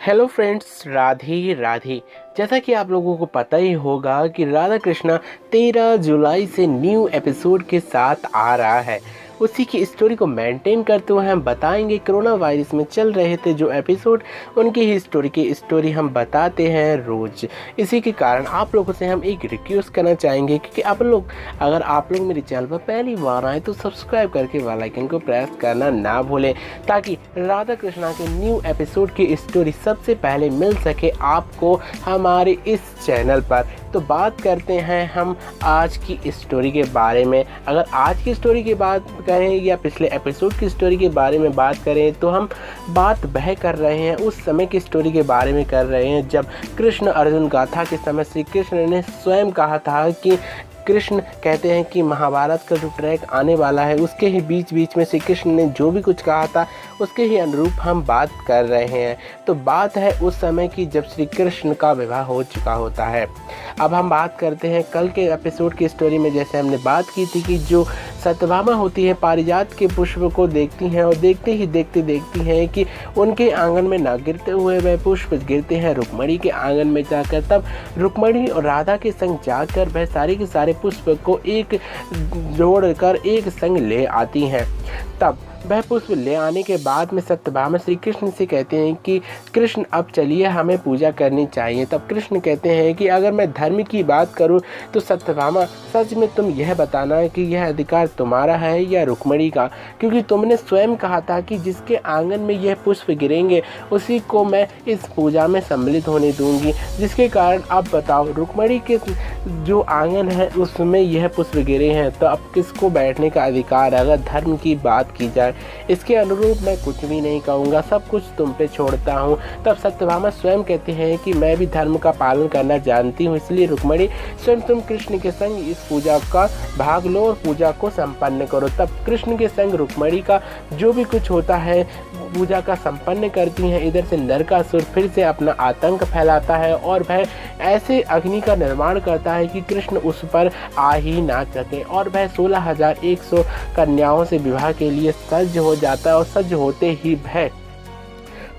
Hello friends, Radhe Radhe. जैसा कि आप लोगों को पता ही होगा कि राधा कृष्णा 13 जुलाई से न्यू एपिसोड के साथ आ रहा है। उसी की स्टोरी को मेंटेन करते हुए हम बताएंगे कोरोना वायरस में चल रहे थे जो एपिसोड, उनकी ही स्टोरी हम बताते हैं रोज़। इसी के कारण आप लोगों से हम एक रिक्वेस्ट करना चाहेंगे कि अगर आप लोग मेरे चैनल पर पहली बार आए तो सब्सक्राइब करके बेल आइकन को प्रेस करना ना भूलें, ताकि राधा कृष्णा के न्यू एपिसोड की स्टोरी सबसे पहले मिल सके आपको हमारे इस चैनल पर। तो बात करते हैं हम आज की स्टोरी के बारे में। अगर आज की स्टोरी की बात करें या पिछले एपिसोड की स्टोरी के बारे में बात करें तो हम बात वह कर रहे हैं उस समय की स्टोरी के बारे में कर रहे हैं जब कृष्ण अर्जुन गाथा के समय श्री कृष्ण ने स्वयं कहा था कि कृष्ण कहते हैं कि महाभारत का जो ट्रैक आने वाला है उसके ही बीच बीच में श्री कृष्ण ने जो भी कुछ कहा था उसके ही अनुरूप हम बात कर रहे हैं। तो बात है उस समय की जब श्री कृष्ण का विवाह हो चुका होता है। अब हम बात करते हैं कल के एपिसोड की स्टोरी में। जैसे हमने बात की थी कि जो सत्यभामा होती है पारिजात के पुष्प को देखती हैं और देखते ही देखती हैं कि उनके आंगन में ना गिरते हुए वह पुष्प गिरते हैं रुक्मणी के आंगन में जाकर। तब रुक्मणी और राधा के संग जाकर वह सारे के सारे पुष्प को एक जोड़कर एक संग ले आती हैं। तब वह पुष्प ले आने के बाद में सत्यभामा श्री कृष्ण से कहते हैं कि कृष्ण अब चलिए हमें पूजा करनी चाहिए। तब कृष्ण कहते हैं कि अगर मैं धर्म की बात करूं तो सत्यभामा सच में तुम यह बताना कि यह अधिकार तुम्हारा है या रुक्मणी का, क्योंकि तुमने स्वयं कहा था कि जिसके आंगन में यह पुष्प गिरेंगे उसी को मैं इस पूजा में सम्मिलित होने दूंगी। जिसके कारण अब बताओ रुक्मणी के जो आंगन है उसमें यह पुष्प गिरे हैं तो अब किसको बैठने का अधिकार है अगर धर्म की बात की जाए। इसके अनुरूप मैं कुछ भी नहीं कहूँगा, सब कुछ तुम पे छोड़ता हूँ। तब सत्यभामा स्वयं कहते हैं कि मैं भी धर्म का पालन करना जानती हूँ, इसलिए रुक्मणी स्वयं तुम कृष्ण के संग इस पूजा का भाग लो और पूजा को संपन्न करो। तब कृष्ण के संग रुक्मणी का जो भी कुछ होता है पूजा का संपन्न करती हैं। इधर से नरकासुर फिर से अपना आतंक फैलाता है और वह ऐसे अग्नि का निर्माण करता है कि कृष्ण उस पर आ ही ना सके और वह 16,100 कन्याओं से विवाह के लिए सज्ज हो जाता है। और सज्ज होते ही वह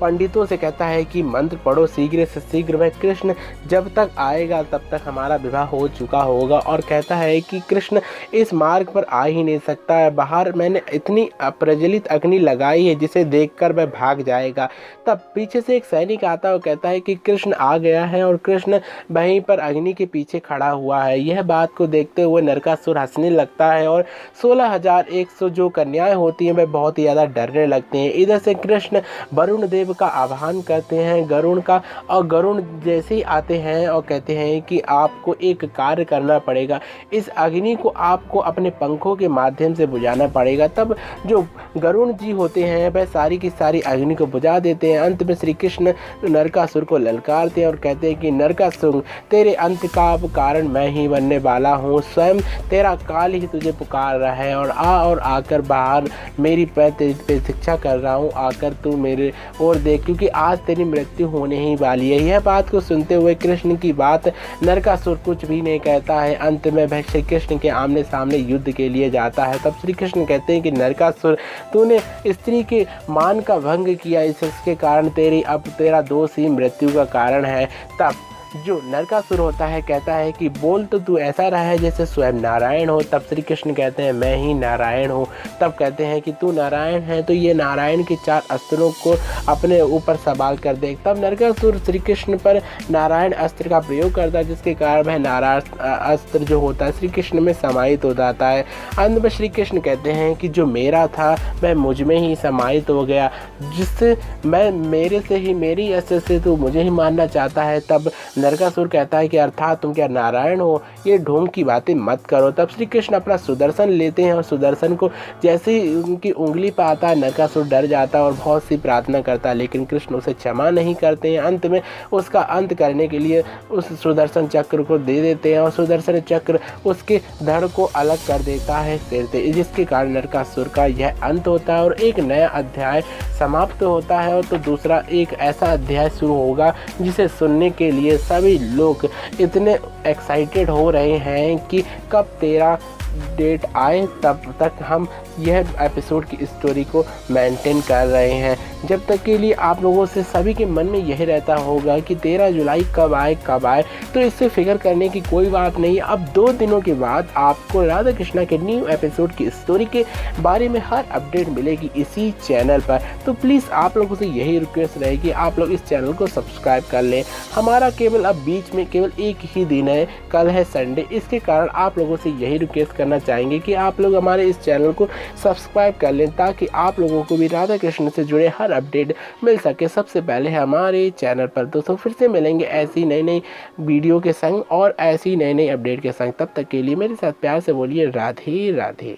पंडितों से कहता है कि मंत्र पढ़ो शीघ्र से शीघ्र, वह कृष्ण जब तक आएगा तब तक हमारा विवाह हो चुका होगा। और कहता है कि कृष्ण इस मार्ग पर आ ही नहीं सकता है, बाहर मैंने इतनी अप्रज्वलित अग्नि लगाई है जिसे देखकर वह भाग जाएगा। तब पीछे से एक सैनिक आता है और कहता है कि कृष्ण आ गया है और कृष्ण वहीं पर अग्नि के पीछे खड़ा हुआ है। यह बात को देखते हुए नरकासुर हंसने लगता है और 16,100 जो कन्याएं होती हैं वह बहुत ही ज़्यादा डरने लगते हैं। इधर से कृष्ण वरुण देव का आह्वान करते हैं गरुण का, और गरुण जैसे ही आते हैं और कहते हैं कि आपको एक कार्य करना पड़ेगा, इस अग्नि को आपको अपने पंखों के माध्यम से बुझाना पड़ेगा। तब जो गरुण जी होते हैं वह सारी की सारी अग्नि को बुझा देते हैं। अंत में श्री कृष्ण नरकासुर को ललकारते हैं और कहते हैं कि नरकासुर तेरे अंत का कारण मैं ही बनने वाला हूँ, स्वयं तेरा काल ही तुझे पुकार रहा है और आकर बाहर मेरी प्रतीक्षा कर रहा हूँ, आकर तू मेरे और देख, क्योंकि आज तेरी मृत्यु होने ही वाली है। यह बात को सुनते हुए कृष्ण की बात नरकासुर कुछ भी नहीं कहता है। अंत में वह श्री कृष्ण के आमने सामने युद्ध के लिए जाता है। तब श्री कृष्ण कहते हैं कि नरकासुर तूने स्त्री के मान का भंग किया, इसके कारण तेरा दोष ही मृत्यु का कारण है। तब जो नरकासुर होता है कहता है कि बोल तो तू ऐसा रहा है जैसे स्वयं नारायण हो। तब श्री कृष्ण कहते हैं मैं ही नारायण हूँ। तब कहते हैं कि तू नारायण है तो ये नारायण के 4 अस्त्रों को अपने ऊपर सवार कर दे। तब नरकासुर श्री कृष्ण पर नारायण अस्त्र का प्रयोग करता है, जिसके कारण वह नारायण अस्त्र जो होता है श्री कृष्ण में समाहित हो जाता है। अंत में श्री कृष्ण कहते हैं कि जो मेरा था वह मुझ में ही समाहित हो गया, जिससे मेरे से ही मेरी अस्त्र से तू मुझे ही मानना चाहता है। तब नरकासुर कहता है कि अर्थात तुम क्या नारायण हो, ये ढोंग की बातें मत करो। तब श्री कृष्ण अपना सुदर्शन लेते हैं और सुदर्शन को जैसे ही उनकी उंगली पर आता है नरकासुर डर जाता है और बहुत सी प्रार्थना करता है, लेकिन कृष्ण उसे क्षमा नहीं करते हैं। अंत में उसका अंत करने के लिए उस सुदर्शन चक्र को दे देते हैं और सुदर्शन चक्र उसके धड़ को अलग कर देता है सिर से, जिसके कारण नरकासुर का यह अंत होता है और एक नया अध्याय समाप्त होता है। और तो दूसरा एक ऐसा अध्याय शुरू होगा जिसे सुनने के लिए सभी लोग इतने एक्साइटेड हो रहे हैं कि कब 13 अपडेट आए तब तक हम यह एपिसोड की स्टोरी को मेंटेन कर रहे हैं। जब तक के लिए आप लोगों से सभी के मन में यही रहता होगा कि 13 जुलाई कब आए, तो इससे फिक्र करने की कोई बात नहीं। अब 2 दिनों के बाद आपको राधा कृष्णा के न्यू एपिसोड की स्टोरी के बारे में हर अपडेट मिलेगी इसी चैनल पर। तो प्लीज़ आप लोगों से यही रिक्वेस्ट रहेगी, आप लोग इस चैनल को सब्सक्राइब कर लें। हमारा केवल अब बीच में केवल एक ही दिन है, कल है संडे। इसके कारण आप लोगों से यही रिक्वेस्ट करना चाहेंगे कि आप लोग हमारे इस चैनल को सब्सक्राइब कर लें, ताकि आप लोगों को भी राधा कृष्ण से जुड़े हर अपडेट मिल सके सबसे पहले हमारे चैनल पर। दोस्तों फिर से मिलेंगे ऐसी नई वीडियो के संग और ऐसी नई अपडेट के संग। तब तक के लिए मेरे साथ प्यार से बोलिए राधे राधे।